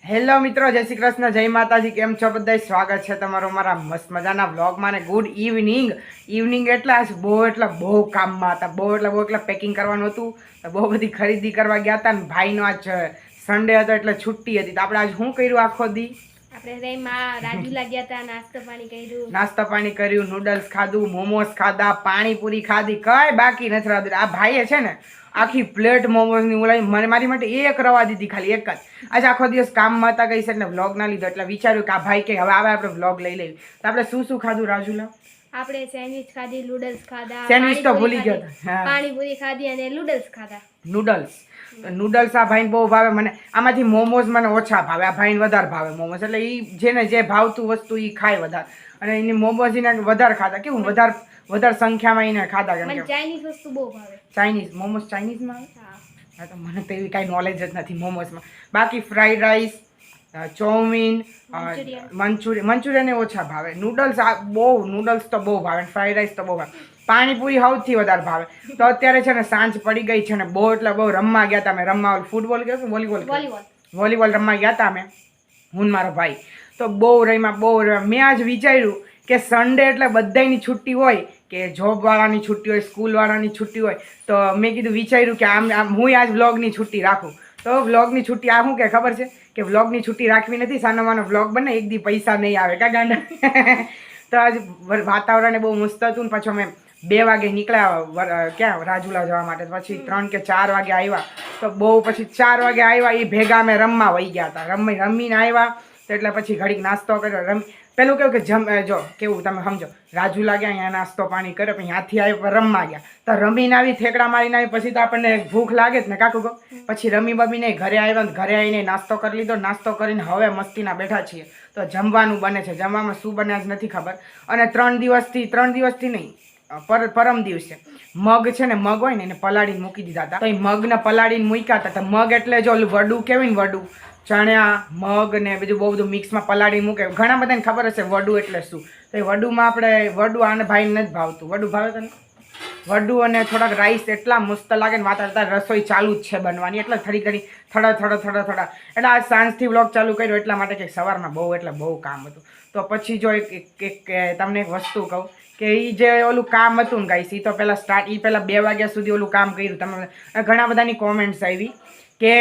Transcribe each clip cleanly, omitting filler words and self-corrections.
Hello મિત્રો, જય શ્રી કૃષ્ણ, જય માતાજી. કેમ છો બધા? સ્વાગત છે તમારું મારા મસ્ત મજાના વ્લોગમાં ને ગુડ ઇવનિંગ એટલે આજ બહુ કામમાં હતા. બહુ પેકિંગ કરવાનું હતું. તો બહુ બધી ખરીદી કરવા ગયા હતા ને ભાઈનો આજ સન્ડે હતો એટલે છુટ્ટી હતી. તો આપણે આજ શું કર્યું આખો દી? આપણે રાજુલા ગયા હતા, નાસ્તો પાણી કર્યું, નૂડલ્સ ખાધું, મોમોસ ખાધા, પાણીપુરી ખાધી, કઈ બાકી નથી રાખ્યું. આ ભાઈએ છે ને આખી પ્લેટ મોમોસની ઓલાવી મારી માટે એક રવા દીધી, ખાલી એક જ. આજે આખો દિવસ કામમાં હતા ગઈ છે એટલે વ્લોગ ના લીધો એટલે વિચાર્યું કે આ ભાઈ કે હવે આવે આપણે વ્લોગ લઈ લેવી. તો આપણે શું ખાધું રાજુલા? આપણે સેન્ડવિચ ખાધી, નૂડલ્સ ખાધા, સેન્ડવિચ તો ભૂલી ગયો હતો, પાણીપુરી ખાધી અને નૂડલ્સ ખાધા. નૂડલ્સ આ ભાઈને બહુ ભાવે. મને આમાંથી મોમોસ મને ઓછા ભાવે, આ ભાઈને વધારે ભાવે મોમોસ. એટલે એ જેને જે ભાવતું વસ્તુ એ ખાય વધારે. અને એની મોમોસ એને વધારે ખાતા, કેવું વધારે સંખ્યામાં એને ખાતા. કેમ કે ચાઇનીઝ વસ્તુ બહુ ભાવે. ચાઇનીઝ મોમોસ ચાઇનીઝમાં આવે? હા, તો મને તો એવી કાંઈ નોલેજ જ નથી મોમોસમાં. બાકી ફ્રાઈડ રાઈસ, ચોમીન, મંચુરિયન ઓછા ભાવે. નૂડલ્સ તો બહુ ભાવે, ફ્રાઈડ રાઈસ તો બહુ ભાવે. પાણીપુરી સૌથી વધારે ભાવે. તો અત્યારે છે ને સાંજ પડી ગઈ છે ને બહુ રમવા ગયા હતા. રમવા ફૂટબોલ કે વોલીબોલ રમવા ગયા હતા અમે, હું મારો ભાઈ. તો બહુ રમ્યા. મેં આજ વિચાર્યું કે સન્ડે એટલે બધાની છુટ્ટી હોય, કે જોબવાળાની છુટ્ટી હોય, સ્કૂલવાળાની છુટ્ટી હોય. તો મેં વિચાર્યું કે આમ હું આજ વ્લોગની છુટ્ટી રાખું. તો વ્લોગની છુટ્ટી આ શું કે ખબર છે કે વ્લોગની છુટ્ટી રાખવી નથી. સાનો માનો વ્લોગ બને, એક દી પૈસા નહીં આવે કા ગાંડા. તો આજ વાતાવરણ બહુ મસ્ત હતું ને પછી અમે 2 વાગે નીકળ્યા ક્યાં રાજુલા જવા માટે. પછી 3 કે 4 વાગે આવ્યા. તો પછી 4 વાગે આવ્યા એ ભેગા અમે રમવા વહી ગયા હતા. રમીને આવ્યા તો એટલે પછી ઘડીક નાસ્તો કર્યો. પેલું કેવું કે જો કેવું તમે સમજો, રાજુલા ગયા અહીંયા નાસ્તો પાણી કર્યો, પછી ત્યાંથી આવી રમવા ગયા. તો રમીને આવી, ઠેકડા મારીને આવી પછી તો આપણને ભૂખ લાગે જ ને કાકુ કહો. પછી બમીને ઘરે આવ્યા, ઘરે આવીને નાસ્તો કરી લીધો. નાસ્તો કરીને હવે મસ્તીના બેઠા છીએ. તો જમવાનું બને છે. જમવામાં શું બને જ નથી ખબર. અને 3 દિવસથી નહીં, પરમ દિવસે મગ છે ને, મગ હોય ને એને પલાળીને મૂકી દીધા હતા. તો એ મગને પલાળીને મૂક્યા હતા. તો મગ એટલે જો વડું કેવાય ને, વડું ચણ્યા મગ ને બધું બહુ બધું મિક્સમાં પલાળી મૂકે. ઘણા બધાને ખબર હશે વડું એટલે શું. તો એ વડુમાં વડું આને ભાઈને નથી ભાવતું. વડું ભાવે તને? વડું અને થોડાક રાઈસ એટલા મસ્ત લાગે ને. અત્યારે રસોઈ ચાલુ જ છે બનવાની. એટલે થોડા એટલે આ સાંજથી વ્લોગ ચાલુ કર્યો એટલા માટે કે સવારમાં બહુ કામ હતું. તો પછી જો એક તમને એક વસ્તુ કહું કે એ જે ઓલું કામ હતું ને ગાઈસ, એ તો પહેલાં 2 વાગ્યા સુધી ઓલું કામ કર્યું. તમે ઘણા બધાની કોમેન્ટ્સ આવી કે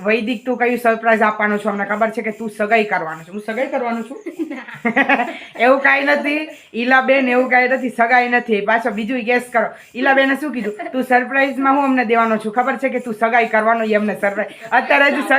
વૈદિક તું કયું સરપ્રાઈઝ આપવાનું છું, અમને ખબર છે કે તું સગાઈ કરવાનું છું. હું સગાઈ કરવાનું છું? એવું કાંઈ નથી ઈલાબેન, એવું કાંઈ નથી. સગાઈ નથી. પાછો બીજું ગેસ કરો. ઈલાબેને શું કીધું? તું સરપ્રાઈઝમાં હું અમને દેવાનો છું ખબર છે કે તું સગાઈ કરવાનો એ અમને સરપ્રાઈઝ. અત્યારે હજી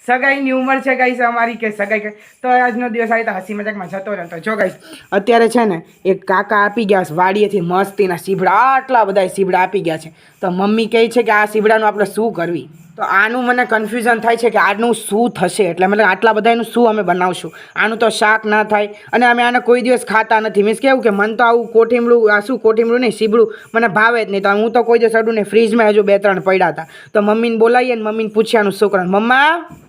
સગાઈની ઉંમર છે ગાઈસ અમારી, કે સગાઈ. તો આજનો દિવસ આવી તો હસી મજાકમાં જતો રહ્યો. તો જો ગાઈસ અત્યારે છે ને એક કાકા આપી ગયા વાડીએથી મસ્તીના સીબડા, આટલા બધા સીબડા આપી ગયા છે. તો મમ્મી કહે છે કે આ સીબડાનું આપણે શું કરવી? તો આનું મને કન્ફ્યુઝન થાય છે કે આનું શું થશે. એટલે મતલબ આટલા બધાનું શું અમે બનાવશું? આનું તો શાક ના થાય. અને અમે આને કોઈ દિવસ ખાતા નથી. મીન્સ કેવું કે મને તો આવું કોઠીમડું નહીં, સીબડું મને ભાવે જ નહીં. તો હું તો કોઈ દિવસ અડું ને. ફ્રીજમાં હજુ 2-3 પડ્યા હતા. તો મમ્મીને બોલાવીએ ને મમ્મીને પૂછ્યાનું શું કરવાનું. મમ્મા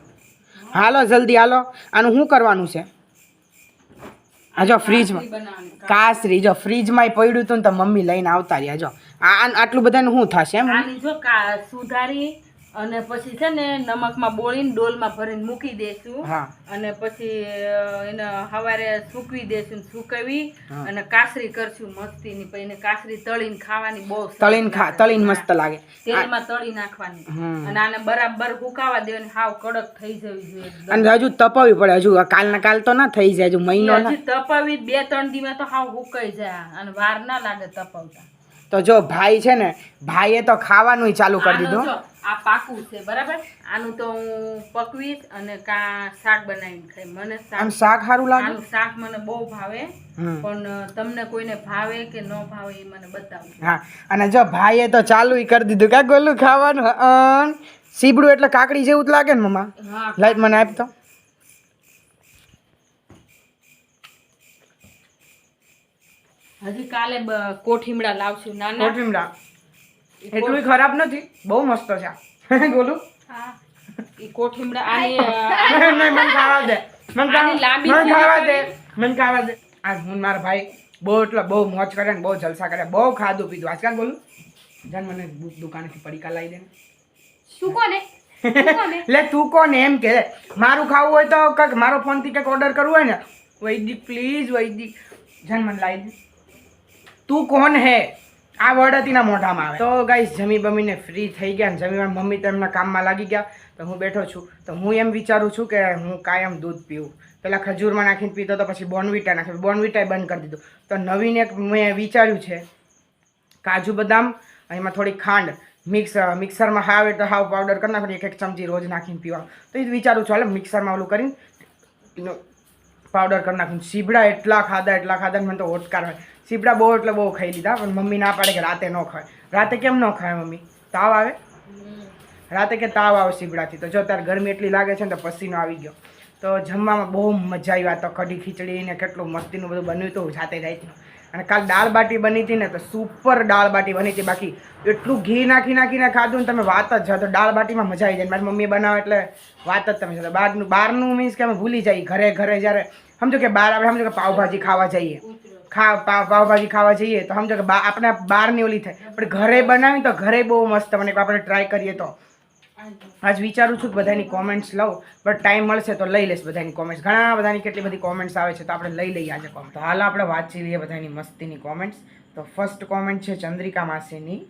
હાલો જલ્દી હાલો, આનું શું કરવાનું છે? આ જો ફ્રીજમાં કાસરી, જો ફ્રીજમાં પડ્યું હતું ને તો મમ્મી લઈને આવતા રહ્યા. જો આટલું બધાનું શું થશે? એમ જો સુધારી અને પછી છે ને નમકમાં બોળીને ડોલમાં ભરીને મૂકી દેશું. અને પછી એને સવારે સૂકવી દેશું. સુકવી અને કાસરી કરશું મસ્તીની. પછી એને કાસરી તળીને ખાવાની બહુ તળીને મસ્ત લાગે. તેલમાં તળી નાખવાની અને આને બરાબર હુકાવા દેવાની. હાવ કડક થઈ જવી જોઈએ. અને હજુ તપાવવી પડે. હજુ કાલના કાલ તો ના થઈ જાય. હજુ મહિનો તપાવી 2-3 દિવસ તો હાવ હુકાઈ જાય અને વાર ના લાગે તપાવતા. તો જો ભાઈ છે ને, ભાઈએ તો ખાવાનું ચાલુ કરી દીધું. આ પાકું છે બરાબર. આનું તો હું પકવીશ અને શાક બનાવીને ખાઈ. મને શાક સારું લાગે. આનું શાક મને બહુ ભાવે. પણ તમને કોઈને ભાવે કે ન ભાવે એ મને બતાવો. હા, અને જો ભાઈએ તો ચાલુ કરી દીધું કા ગોલું ખાવાનું. સીબડું એટલે કાકડી જેવું જ લાગે ને મમ્મા? લાઈટ મને આપ તો. હજી કાલે કોઠીમડા લાવશું. નાના કોઠીમડા એટલું ખરાબ નથી, બહુ મસ્ત છે. બોલું ઈ કોઠીમડા આની મને ખાવા દે. આજ હું મારા ભાઈ બહુ મોજ કરે ને બહુ જલસા કરે, બહુ ખાધું પીધું આજકાલ. બોલું જાન મને દુકાનેથી પડીકા લાવી દે. શું કોને એટલે તું કોણ એમ કે મારું ખાવું હોય તો કંઈક મારો ફોનથી કંઈક ઓર્ડર કરવું હોય ને વૈદિક પ્લીઝ વૈદિક જન્મ લાવી તું કોણ હે આ વર્ડ હતી ના મોઢામાં આવે તો ગાઈસ જમી બમીને ફ્રી થઈ ગયા ને જમી મમ્મી તો એમના કામમાં લાગી ગયા તો હું બેઠો છું તો હું એમ વિચારું છું કે હું કાયમ દૂધ પીવું પહેલાં ખજૂરમાં નાખીને પીતો તો પછી બોર્નવિટા નાખી બોર્નવિટાએ બંધ કરી દીધું તો નવીન એક મેં વિચાર્યું છે કાજુ બદામ અને એમાં થોડી ખાંડ મિક્સરમાં હાવ એટલે હાવ પાવડર કરી નાખો એક ચમચી રોજ નાખીને પીવા તો એ જ વિચારું છું હાલે મિક્સરમાં ઓલું કરીને પાવડર કરી નાખું સીબડા એટલા ખાધા મને તો ઓટકાર હોય સીબડા બહુ એટલે બહુ ખાઈ લીધા પણ મમ્મી ના પાડે કે રાતે ન ખાય રાતે કેમ ન ખાય મમ્મી તાવ આવે રાતે કે તાવ આવે સીબડાથી તો જો ત્યારે ગરમી એટલી લાગે છે ને તો પસીનો આવી ગયો તો જમવામાં બહુ મજા આવી તો કઢી ખીચડી ને કેટલું મસ્તીનું બધું બન્યું હતું જાતે રાતનું અને કાલ દાળ બાટી બની હતી ને તો સુપર દાળ બાટી બની હતી બાકી એટલું ઘી નાખીને ખાધું ને તમે વાત જ જાઓ તો દાળ બાટીમાં મજા આવી જાય મારી મમ્મી બનાવે એટલે વાત જ તમે જાઓ બહારનું મીન્સ કે અમે ભૂલી જઈએ ઘરે જ્યારે સમજો કે બહાર આપણે સમજો કે પાવભાજી ખાવા જઈએ પાવભાજી ખાવા જઈએ તો સમજો કે આપણે બહારની ઓલી થાય પણ ઘરે બનાવી તો ઘરે બહુ મસ્ત મને આપણે ટ્રાય કરીએ તો આજ વિચારું છું કે બધાની કોમેન્ટ્સ લઉં બટ ટાઈમ મળશે તો લઈ લઈશ બધાની કોમેન્ટ્સ ઘણા બધાની કેટલી બધી કોમેન્ટ્સ આવે છે તો આપણે લઈ લઈએ આજે કોમેન્ટ તો હાલ આપણે વાંચી લઈએ બધાની મસ્તીની કોમેન્ટ્સ તો ફર્સ્ટ કોમેન્ટ છે ચંદ્રિકા માસીની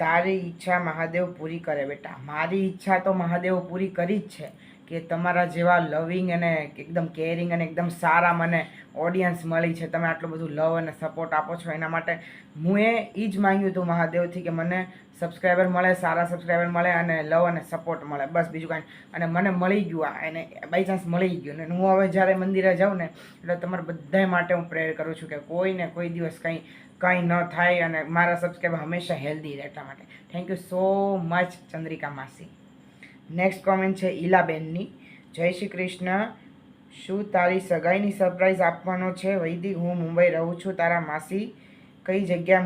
તારી ઈચ્છા મહાદેવ પૂરી કરે બેટા મારી ઈચ્છા તો મહાદેવ પૂરી કરી જ છે કે તમારા જેવા લવિંગ અને એકદમ કેરિંગ અને એકદમ સારા મને ઓડિયન્સ મળી છે તમે આટલું બધું લવ અને સપોર્ટ આપો છો એના માટે હું એ જ માંગ્યું હતું મહાદેવથી કે મને સબસ્ક્રાઈબર મળે સારા સબસ્ક્રાઈબર મળે અને લવ અને સપોર્ટ મળે બસ બીજું કાંઈ અને મને મળી ગયું આ એને બાય ચાન્સ મળી ગયું ને હું હવે જ્યારે મંદિરે જાઉં ને એટલે તમારા બધા માટે હું પ્રેયર કરું છું કે કોઈને કોઈ દિવસ કંઈ ન થાય અને મારા સબસ્ક્રાઈબર હંમેશા હેલ્ધી રહે એટલા માટે thank you so much Chandrika માસી નેક્સ્ટ કોમેન્ટ છે ઈલાબેનની જય શ્રી કૃષ્ણ શું તારી સગાઈની સરપ્રાઈઝ આપવાનો છે વૈદિક હું મુંબઈ રહું છું તારા માસી કઈ જગ્યા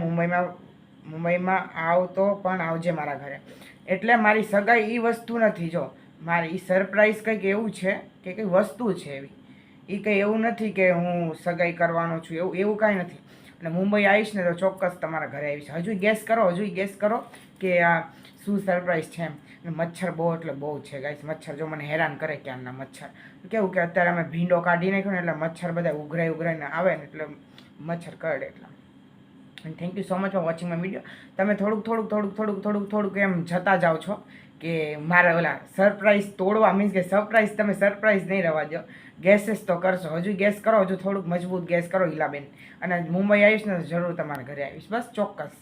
મુંબઈમાં આવતો પણ આવજે મારા ઘરે એટલે મારી સગાઈ એ વસ્તુ નથી જો મારી એ સરપ્રાઈઝ કંઈક એવું છે કે કંઈ વસ્તુ છે એવી એ કંઈ એવું નથી કે હું સગાઈ કરવાનો છું એવું કાંઈ નથી અને મુંબઈ આવીશ ને તો ચોક્કસ તમારા ઘરે આવીશ હજુ ગેસ કરો કે આ શું સરપ્રાઈઝ છે એમ મચ્છર બહુ એટલે બહુ છે ગાઈસ મચ્છર જો મને હેરાન કરે ક્યારના મચ્છર કેવું કે અત્યારે અમે ભીંડો કાઢી નાખ્યો ને એટલે મચ્છર બધા ઉઘરાઈને આવે ને એટલે મચ્છર કરડે એટલા અને thank you so much for watching my video તમે થોડુંક એમ જતા જાઓ છો કે મારે ઓલા સરપ્રાઈઝ તોડવા મીન્સ કે સરપ્રાઈઝ તમે સરપ્રાઈઝ નહીં રહેવા દો ગેસીસ તો કરશો હજુ ગેસ કરો હજુ થોડુંક મજબૂત ગેસ કરો ઈલાબેન અને મુંબઈ આવીશ ને તો જરૂર તમારા ઘરે આવીશ બસ ચોક્કસ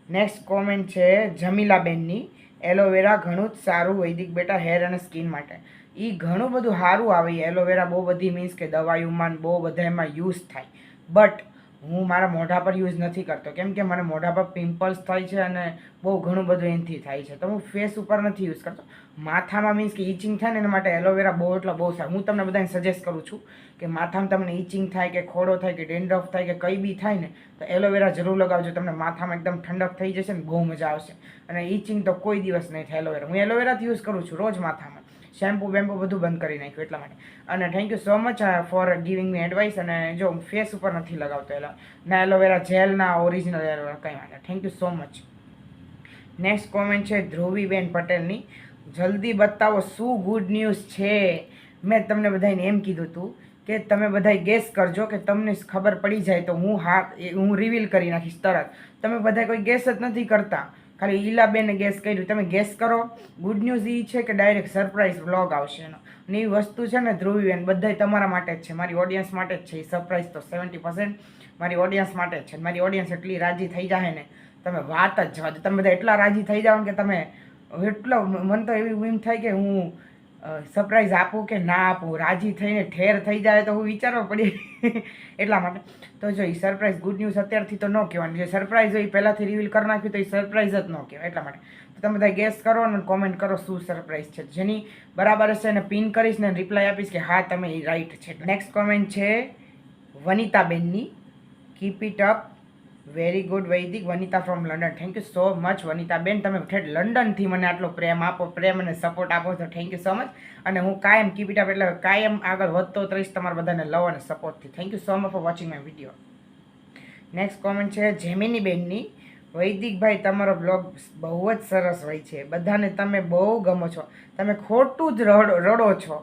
નેક્સ્ટ કોમેન્ટ છે જમીલાબેનની એલોવેરા ઘણું જ સારું વૈદિક બેટા હેર અને સ્કિન માટે એ ઘણું બધું સારું આવે એલોવેરા બહુ બધી મીન્સ કે દવાઈઓમાં બહુ બધા એમાં યુઝ થાય બટ હું મારા મોઢા પર યુઝ નથી કરતો કેમ કે મને મોઢા પર પિમ્પલ્સ થાય છે અને બહુ ઘણું બધું એનાથી થાય છે તો હું ફેસ ઉપર નથી યુઝ કરતો માથામાં મીન્સ કે ઈચિંગ થાય ને એના માટે એલોવેરા બહુ સારું હું તમને બધાને સજેસ્ટ કરું છું કે માથામાં તમને ઈચિંગ થાય કે ખોડો થાય કે ડેન્ડ્રફ થાય કે કંઈ બી થાય ને તો એલોવેરા જરૂર લગાવજો તમને માથામાં એકદમ ઠંડક થઈ જશે ને બહુ મજા આવશે અને ઈચિંગ તો કોઈ દિવસ નહીં થાય એલોવેરા હું એલોવેરાથી યુઝ કરું છું રોજ માથામાં શેમ્પૂ બેમ્પૂ બધું બંધ કરી નાખ્યું એટલા માટે અને thank you so much for giving me advice અને જો ફેસ ઉપર નથી લગાવતો ના એલોવેરા જેલ ના ઓરિજિનલ એલોવેરા કંઈ વાંધો thank you so much next comment છે ધ્રુવીબેન પટેલની જલ્દી બતાવો શું ગુડ ન્યૂઝ છે મેં તમને બધાને એમ કીધું હતું કે તમે બધાય ગેસ કરજો કે તમને ખબર પડી જાય તો હું રિવીલ કરી નાખીશ તરત તમે બધા કોઈ ગેસ જ નથી કરતા ખાલી ઈલાબેને ગેસ કર્યું તમે ગેસ કરો ગુડ ન્યૂઝ એ છે કે ડાયરેક્ટ સરપ્રાઈઝ વ્લોગ આવશે એનો અને એ વસ્તુ છે ને ધ્રુવીબેન બધાય તમારા માટે જ છે મારી ઓડિયન્સ માટે જ છે એ સરપ્રાઈઝ તો 70% મારી ઓડિયન્સ માટે જ છે મારી ઓડિયન્સ એટલી રાજી થઈ જાય ને તમે વાત જ જવા દો તમે બધા એટલા રાજી થઈ જાઓ કે તમે એટલો મને તો એવું એમ થાય કે હું સરપ્રાઈઝ આપું કે ના આપું રાજી થઈને ઠેર થઈ જાય તો હું વિચારવા પડી એટલા માટે તો જો એ સરપ્રાઈઝ ગુડ ન્યૂઝ અત્યારથી તો ન કહેવાનું જે સરપ્રાઈઝ હોય એ પહેલાંથી રિવીલ કરી નાખ્યું તો એ સરપ્રાઈઝ જ ન કહેવાય એટલા માટે તો તમે બધા ગેસ કરો અને કોમેન્ટ કરો શું સરપ્રાઈઝ છે જેની બરાબર હશે એને પિન કરીશ ને રિપ્લાય આપીશ કે હા તમે એ રાઈટ છે નેક્સ્ટ કોમેન્ટ છે વનિતાબેનની keep it up very good Vaidik Vanita from London thank you so much Vanitaben તમે ઠેઠ લંડનથી મને આટલો પ્રેમ આપો પ્રેમ અને સપોર્ટ આપો તો થેન્ક યુ સો મચ અને હું કાયમ કીપ ઇટ અપ એટલે કાયમ આગળ વધતો રહીશ તમારા બધાને લવ અને સપોર્ટથી thank you so much for watching my video next comment છે જેમિની બેનની વૈદિકભાઈ તમારો બ્લોગ બહુ જ સરસ હોય છે, બધાને તમે બહુ ગમો છો, તમે ખોટું જ રડો છો.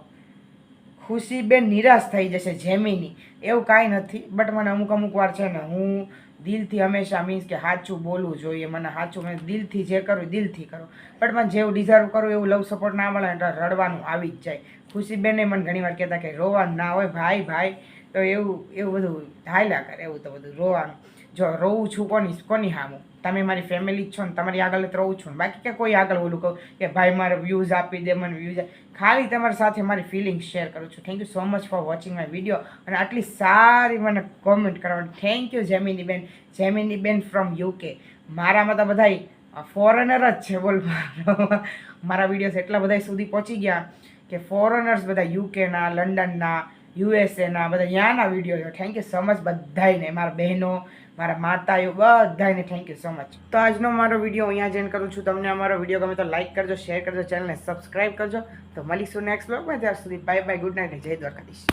ખુશીબેન નિરાશ થઈ જશે જેમીની, એવું કાંઈ નથી. બટ મને અમુક વાર છે ને હું દિલથી હંમેશા મીન્સ કે સાચું બોલવું જોઈએ, મને સાચું મેં દિલથી જે કરું દિલથી કરું. બટ મને જેવું ડિઝર્વ કરું એવું લવ સપોર્ટ ના મળે એટલે રડવાનું આવી જ જાય. ખુશીબેને મને ઘણી વાર કહેતા કે રોવાનું ના હોય ભાઈ, તો એવું બધું હાલ્યા કરે, એવું તો બધું રોવાનું. જો રોવું છું કોની સામું, તમે મારી ફેમિલી જ છો ને, તમારી આગળ જ રહું છું ને, બાકી કે કોઈ આગળ ઓલું કહું કે ભાઈ મારે વ્યૂઝ આપી દે, મને વ્યૂઝ, ખાલી તમારી સાથે મારી ફિલિંગ્સ શેર કરું છું. Thank you so much for watching my video. અને આટલી સારી મને કોમેન્ટ કરવાની થેન્ક યુ જેમિની બેન ફ્રોમ UK. મારામાં તો બધા ફોરેનર જ છે, બોલ. મારા વિડીયોઝ એટલા બધા સુધી પહોંચી ગયા કે ફોરેનર્સ બધા યુકેના, લંડનના, યુએસએના બધા ત્યાંના વિડીયો છે. થેન્ક યુ સો મચ બધાને, મારા બહેનો, મારા માતાઓ બધાને થેન્ક યુ સો મચ. તો આજનો મારો વિડીયો અહીંયા જ એન્ડ કરું છું. તમને અમારો વિડીયો ગમે તો લાઈક કરજો, શેર કરજો, ચેનલને સબસ્ક્રાઈબ કરજો. તો મળીશું નેક્સ્ટ બ્લોગમાં. ત્યાર સુધી બાય બાય, ગુડ નાઇટ, જય દ્વારકાધીશ.